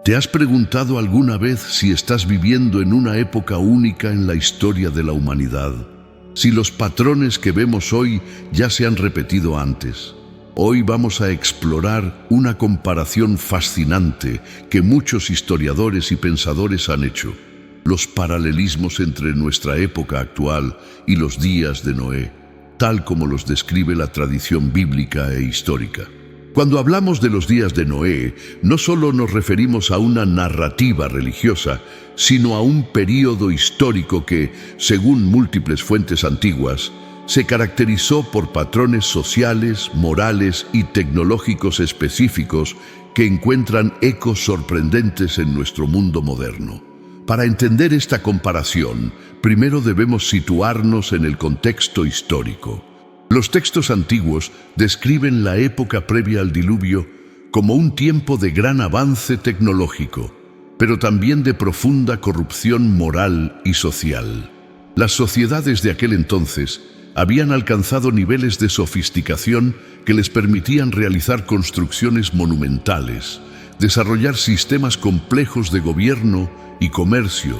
¿Te has preguntado alguna vez si estás viviendo en una época única en la historia de la humanidad? Si los patrones que vemos hoy ya se han repetido antes. Hoy vamos a explorar una comparación fascinante que muchos historiadores y pensadores han hecho: los paralelismos entre nuestra época actual y los días de Noé, tal como los describe la tradición bíblica e histórica. Cuando hablamos de los días de Noé, no solo nos referimos a una narrativa religiosa, sino a un período histórico que, según múltiples fuentes antiguas, se caracterizó por patrones sociales, morales y tecnológicos específicos que encuentran ecos sorprendentes en nuestro mundo moderno. Para entender esta comparación, primero debemos situarnos en el contexto histórico. Los textos antiguos describen la época previa al diluvio como un tiempo de gran avance tecnológico, pero también de profunda corrupción moral y social. Las sociedades de aquel entonces habían alcanzado niveles de sofisticación que les permitían realizar construcciones monumentales, desarrollar sistemas complejos de gobierno y comercio,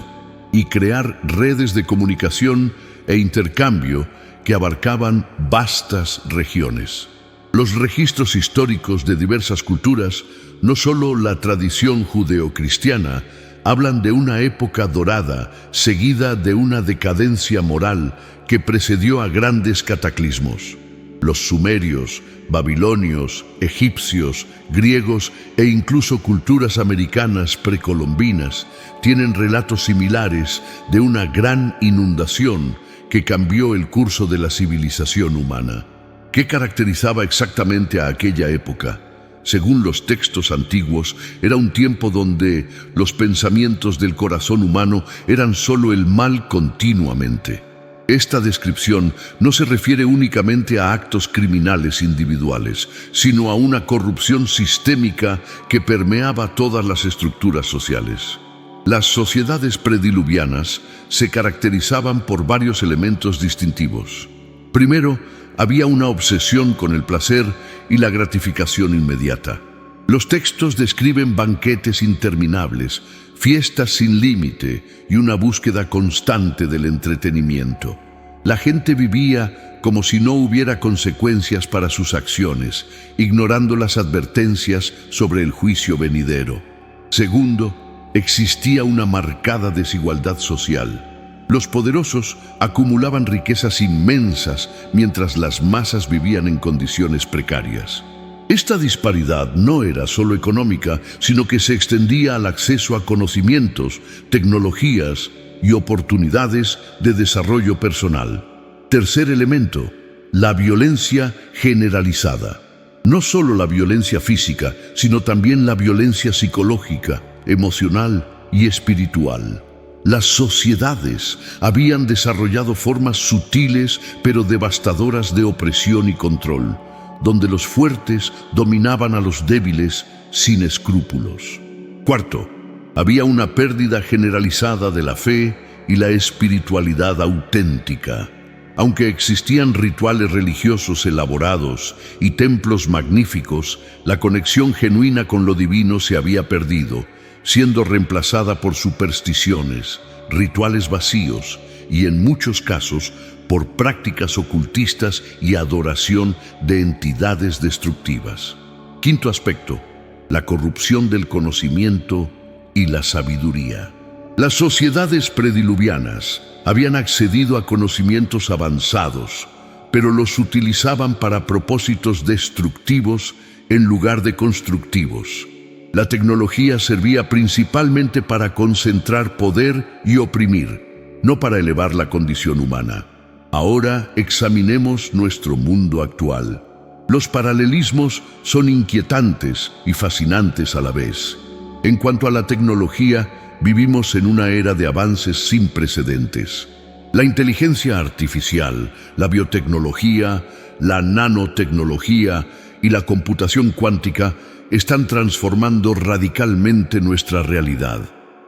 y crear redes de comunicación e intercambio que abarcaban vastas regiones. Los registros históricos de diversas culturas, no solo la tradición judeocristiana, hablan de una época dorada seguida de una decadencia moral que precedió a grandes cataclismos. Los sumerios, babilonios, egipcios, griegos e incluso culturas americanas precolombinas tienen relatos similares de una gran inundación que cambió el curso de la civilización humana. ¿Qué caracterizaba exactamente a aquella época? Según los textos antiguos, era un tiempo donde los pensamientos del corazón humano eran solo el mal continuamente. Esta descripción no se refiere únicamente a actos criminales individuales, sino a una corrupción sistémica que permeaba todas las estructuras sociales. Las sociedades prediluvianas se caracterizaban por varios elementos distintivos. Primero, había una obsesión con el placer y la gratificación inmediata. Los textos describen banquetes interminables, fiestas sin límite y una búsqueda constante del entretenimiento. La gente vivía como si no hubiera consecuencias para sus acciones, ignorando las advertencias sobre el juicio venidero. Segundo, existía una marcada desigualdad social. Los poderosos acumulaban riquezas inmensas mientras las masas vivían en condiciones precarias. Esta disparidad no era solo económica, sino que se extendía al acceso a conocimientos, tecnologías y oportunidades de desarrollo personal. Tercer elemento, la violencia generalizada. No solo la violencia física, sino también la violencia psicológica, emocional y espiritual. Las sociedades habían desarrollado formas sutiles pero devastadoras de opresión y control, donde los fuertes dominaban a los débiles sin escrúpulos. Cuarto, había una pérdida generalizada de la fe y la espiritualidad auténtica. Aunque existían rituales religiosos elaborados y templos magníficos, la conexión genuina con lo divino se había perdido, siendo reemplazada por supersticiones, rituales vacíos y, en muchos casos, por prácticas ocultistas y adoración de entidades destructivas. Quinto aspecto, la corrupción del conocimiento y la sabiduría. Las sociedades prediluvianas habían accedido a conocimientos avanzados, pero los utilizaban para propósitos destructivos en lugar de constructivos. La tecnología servía principalmente para concentrar poder y oprimir, no para elevar la condición humana. Ahora examinemos nuestro mundo actual. Los paralelismos son inquietantes y fascinantes a la vez. En cuanto a la tecnología, vivimos en una era de avances sin precedentes. La inteligencia artificial, la biotecnología, la nanotecnología y la computación cuántica están transformando radicalmente nuestra realidad.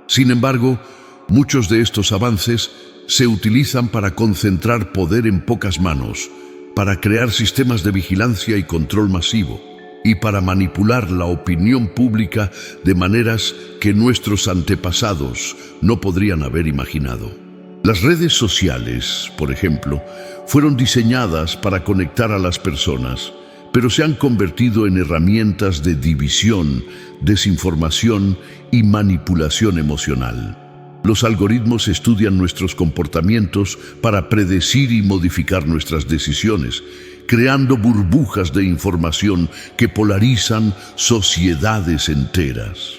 Sin embargo, muchos de estos avances se utilizan para concentrar poder en pocas manos, para crear sistemas de vigilancia y control masivo. y para manipular la opinión pública de maneras que nuestros antepasados no podrían haber imaginado. Las redes sociales, por ejemplo, fueron diseñadas para conectar a las personas, pero se han convertido en herramientas de división, desinformación y manipulación emocional. Los algoritmos estudian nuestros comportamientos para predecir y modificar nuestras decisiones, creando burbujas de información que polarizan sociedades enteras.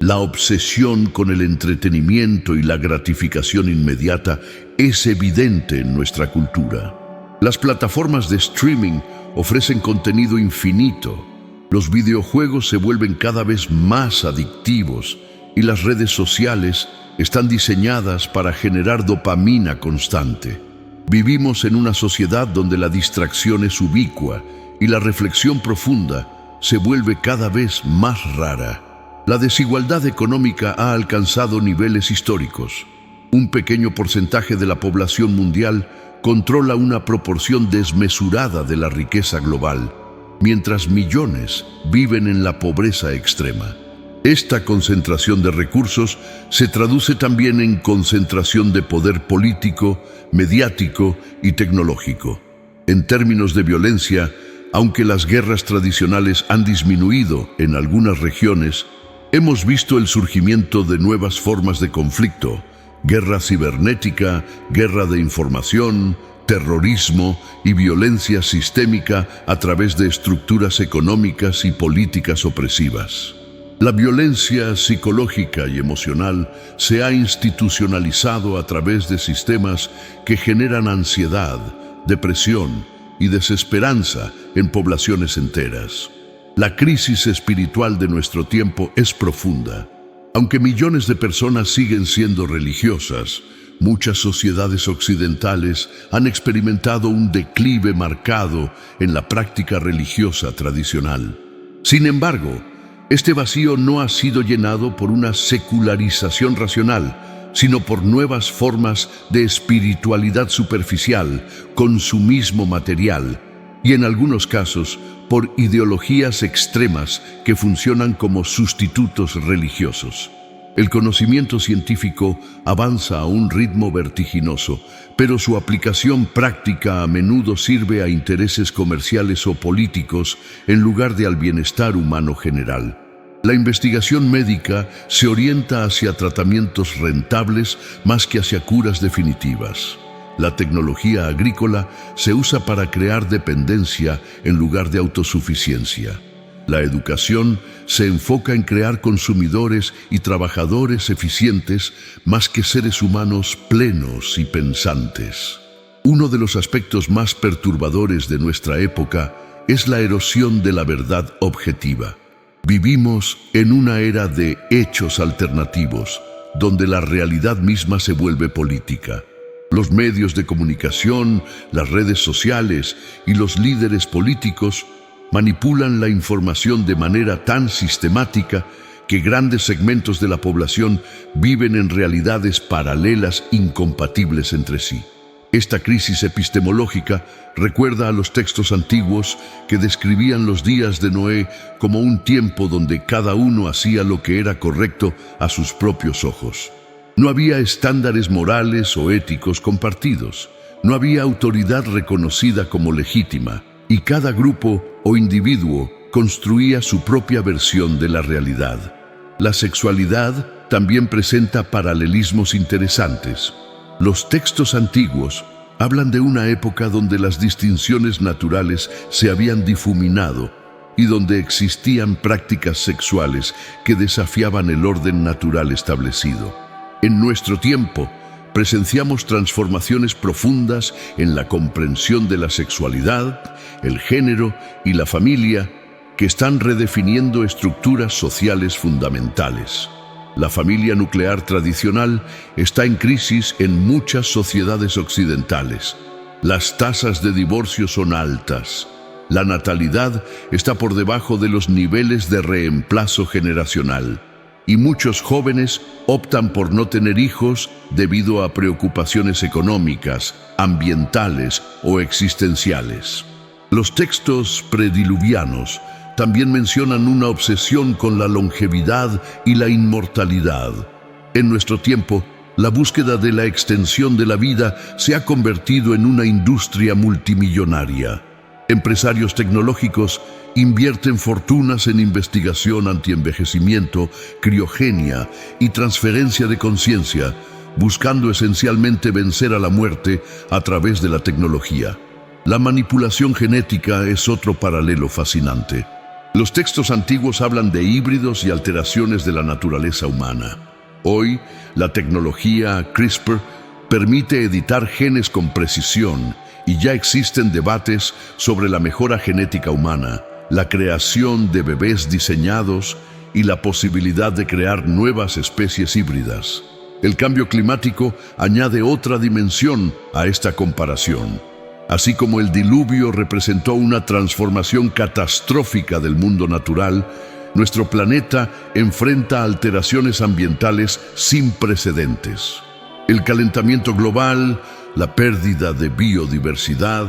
La obsesión con el entretenimiento y la gratificación inmediata es evidente en nuestra cultura. Las plataformas de streaming ofrecen contenido infinito. Los videojuegos se vuelven cada vez más adictivos y las redes sociales están diseñadas para generar dopamina constante. Vivimos en una sociedad donde la distracción es ubicua y la reflexión profunda se vuelve cada vez más rara. La desigualdad económica ha alcanzado niveles históricos. Un pequeño porcentaje de la población mundial controla una proporción desmesurada de la riqueza global, mientras millones viven en la pobreza extrema. Esta concentración de recursos se traduce también en concentración de poder político, mediático y tecnológico. En términos de violencia, aunque las guerras tradicionales han disminuido en algunas regiones, hemos visto el surgimiento de nuevas formas de conflicto: guerra cibernética, guerra de información, terrorismo y violencia sistémica a través de estructuras económicas y políticas opresivas. La violencia psicológica y emocional se ha institucionalizado a través de sistemas que generan ansiedad, depresión y desesperanza en poblaciones enteras. La crisis espiritual de nuestro tiempo es profunda. Aunque millones de personas siguen siendo religiosas, muchas sociedades occidentales han experimentado un declive marcado en la práctica religiosa tradicional. Sin embargo, este vacío no ha sido llenado por una secularización racional, sino por nuevas formas de espiritualidad superficial, consumismo material y, en algunos casos, por ideologías extremas que funcionan como sustitutos religiosos. El conocimiento científico avanza a un ritmo vertiginoso, pero su aplicación práctica a menudo sirve a intereses comerciales o políticos en lugar de al bienestar humano general. La investigación médica se orienta hacia tratamientos rentables más que hacia curas definitivas. La tecnología agrícola se usa para crear dependencia en lugar de autosuficiencia. La educación se enfoca en crear consumidores y trabajadores eficientes más que seres humanos plenos y pensantes. Uno de los aspectos más perturbadores de nuestra época es la erosión de la verdad objetiva. Vivimos en una era de hechos alternativos, donde la realidad misma se vuelve política. Los medios de comunicación, las redes sociales y los líderes políticos manipulan la información de manera tan sistemática que grandes segmentos de la población viven en realidades paralelas incompatibles entre sí. Esta crisis epistemológica recuerda a los textos antiguos que describían los días de Noé como un tiempo donde cada uno hacía lo que era correcto a sus propios ojos. No había estándares morales o éticos compartidos. No había autoridad reconocida como legítima, y cada grupo o individuo construía su propia versión de la realidad. La sexualidad también presenta paralelismos interesantes. Los textos antiguos hablan de una época donde las distinciones naturales se habían difuminado y donde existían prácticas sexuales que desafiaban el orden natural establecido. En nuestro tiempo, presenciamos transformaciones profundas en la comprensión de la sexualidad, el género y la familia que están redefiniendo estructuras sociales fundamentales. La familia nuclear tradicional está en crisis en muchas sociedades occidentales. Las tasas de divorcio son altas. La natalidad está por debajo de los niveles de reemplazo generacional. Y muchos jóvenes optan por no tener hijos debido a preocupaciones económicas, ambientales o existenciales. Los textos prediluvianos también mencionan una obsesión con la longevidad y la inmortalidad. En nuestro tiempo, la búsqueda de la extensión de la vida se ha convertido en una industria multimillonaria. Empresarios tecnológicos invierten fortunas en investigación antienvejecimiento, criogenia y transferencia de conciencia, buscando esencialmente vencer a la muerte a través de la tecnología. La manipulación genética es otro paralelo fascinante. Los textos antiguos hablan de híbridos y alteraciones de la naturaleza humana. Hoy, la tecnología CRISPR permite editar genes con precisión y ya existen debates sobre la mejora genética humana, la creación de bebés diseñados y la posibilidad de crear nuevas especies híbridas. El cambio climático añade otra dimensión a esta comparación. Así como el diluvio representó una transformación catastrófica del mundo natural, nuestro planeta enfrenta alteraciones ambientales sin precedentes. El calentamiento global, la pérdida de biodiversidad,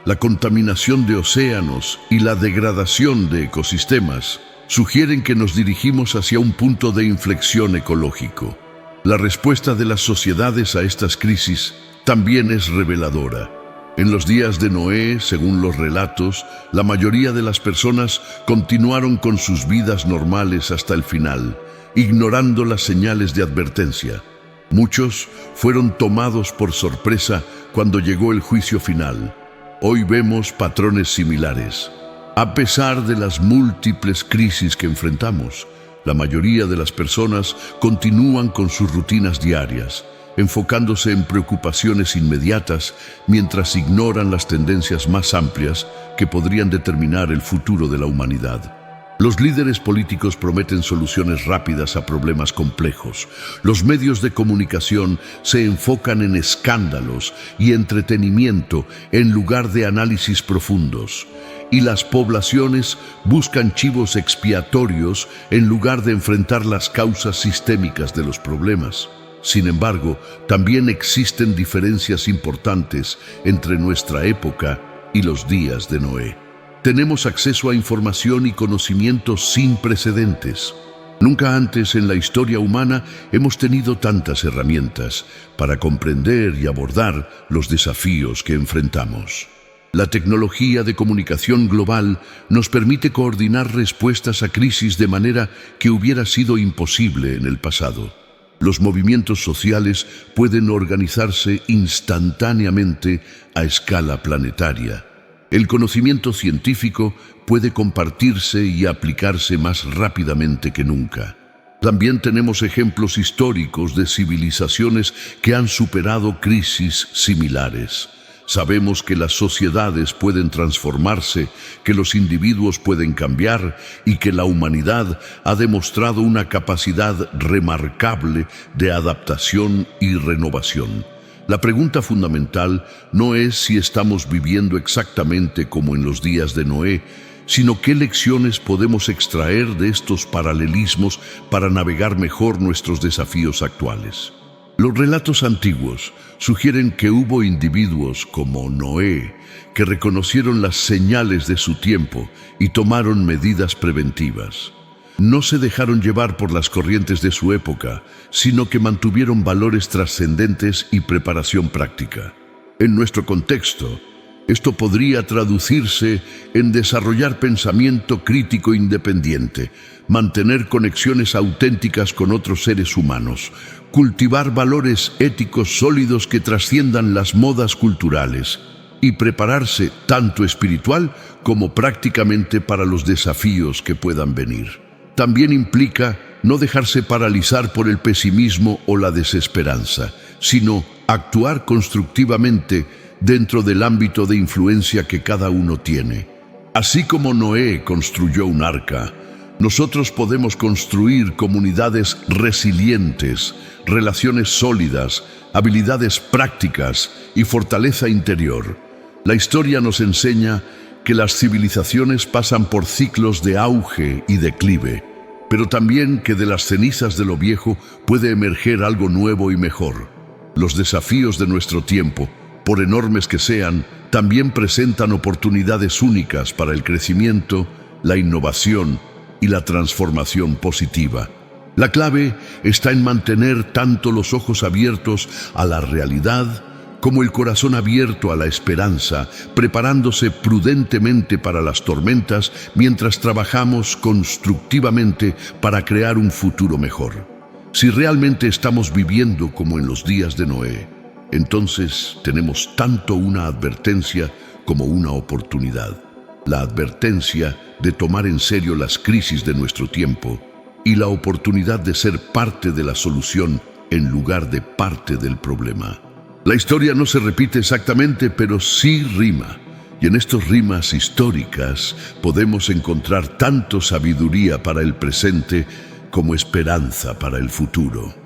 la contaminación de océanos y la degradación de ecosistemas sugieren que nos dirigimos hacia un punto de inflexión ecológico. La respuesta de las sociedades a estas crisis también es reveladora. En los días de Noé, según los relatos, la mayoría de las personas continuaron con sus vidas normales hasta el final, ignorando las señales de advertencia. Muchos fueron tomados por sorpresa cuando llegó el juicio final. Hoy vemos patrones similares. A pesar de las múltiples crisis que enfrentamos, la mayoría de las personas continúan con sus rutinas diarias, enfocándose en preocupaciones inmediatas mientras ignoran las tendencias más amplias que podrían determinar el futuro de la humanidad. Los líderes políticos prometen soluciones rápidas a problemas complejos. Los medios de comunicación se enfocan en escándalos y entretenimiento en lugar de análisis profundos. Y las poblaciones buscan chivos expiatorios en lugar de enfrentar las causas sistémicas de los problemas. Sin embargo, también existen diferencias importantes entre nuestra época y los días de Noé. Tenemos acceso a información y conocimiento sin precedentes. Nunca antes en la historia humana hemos tenido tantas herramientas para comprender y abordar los desafíos que enfrentamos. La tecnología de comunicación global nos permite coordinar respuestas a crisis de manera que hubiera sido imposible en el pasado. Los movimientos sociales pueden organizarse instantáneamente a escala planetaria. El conocimiento científico puede compartirse y aplicarse más rápidamente que nunca. También tenemos ejemplos históricos de civilizaciones que han superado crisis similares. Sabemos que las sociedades pueden transformarse, que los individuos pueden cambiar y que la humanidad ha demostrado una capacidad remarcable de adaptación y renovación. La pregunta fundamental no es si estamos viviendo exactamente como en los días de Noé, sino qué lecciones podemos extraer de estos paralelismos para navegar mejor nuestros desafíos actuales. Los relatos antiguos sugieren que hubo individuos como Noé que reconocieron las señales de su tiempo y tomaron medidas preventivas. No se dejaron llevar por las corrientes de su época, sino que mantuvieron valores trascendentes y preparación práctica. En nuestro contexto, esto podría traducirse en desarrollar pensamiento crítico independiente, mantener conexiones auténticas con otros seres humanos, cultivar valores éticos sólidos que trasciendan las modas culturales y prepararse tanto espiritual como prácticamente para los desafíos que puedan venir. También implica no dejarse paralizar por el pesimismo o la desesperanza, sino actuar constructivamente dentro del ámbito de influencia que cada uno tiene. Así como Noé construyó un arca, nosotros podemos construir comunidades resilientes, relaciones sólidas, habilidades prácticas y fortaleza interior. La historia nos enseña que las civilizaciones pasan por ciclos de auge y declive, pero también que de las cenizas de lo viejo puede emerger algo nuevo y mejor. Los desafíos de nuestro tiempo, por enormes que sean, también presentan oportunidades únicas para el crecimiento la innovación y la transformación positiva. La clave está en mantener tanto los ojos abiertos a la realidad como el corazón abierto a la esperanza, preparándose prudentemente para las tormentas mientras trabajamos constructivamente para crear un futuro mejor. Si realmente estamos viviendo como en los días de Noé, entonces tenemos tanto una advertencia como una oportunidad. La advertencia de tomar en serio las crisis de nuestro tiempo y la oportunidad de ser parte de la solución en lugar de parte del problema. La historia no se repite exactamente, pero sí rima. Y en estas rimas históricas podemos encontrar tanto sabiduría para el presente como esperanza para el futuro.